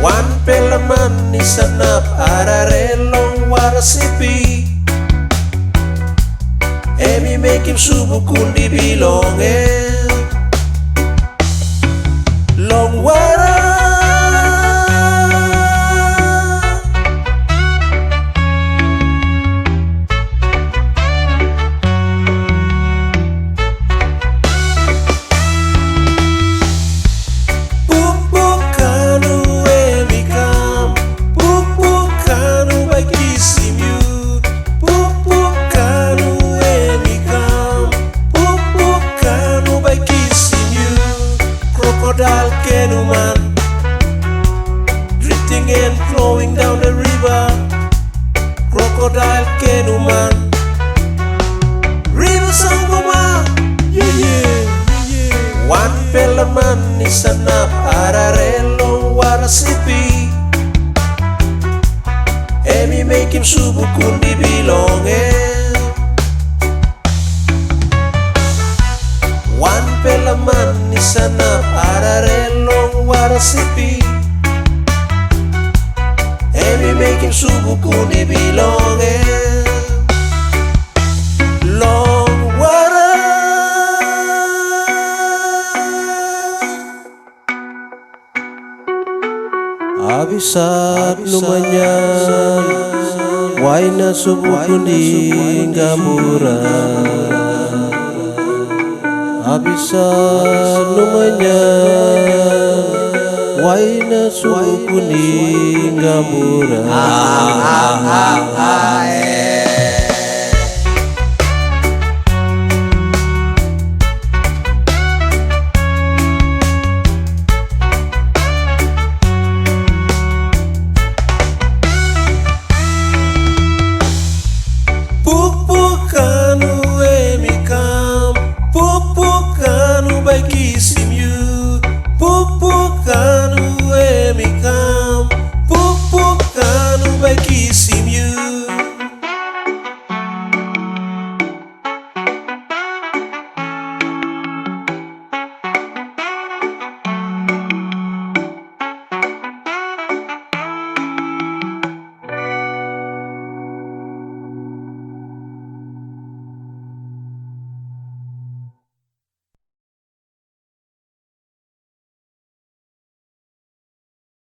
Wan pelaman ni sanap ararelong warasipi. Emi make him subu kundi bilongen long wara. Pukpuk Kanu emi kam, Pukpuk Kanu by kisim you. Pukpuk Kanu emi kam, Pukpuk Kanu by kisim you. Crocodile canoe man, drifting and flowing down the river. Crocodile canoe man, river sanguma, yeah yeah yeah. Wan pelaman ni sanap ararelong warasipi. Emi make him subu kundi bilongen. Wan pelaman ni sanap ararelong warasipi. Emi make him subu kundi bilongen long wara. Abisat lumayan, waina subu kundi gambura. Abisat lumayan, waina subu kuning gambura.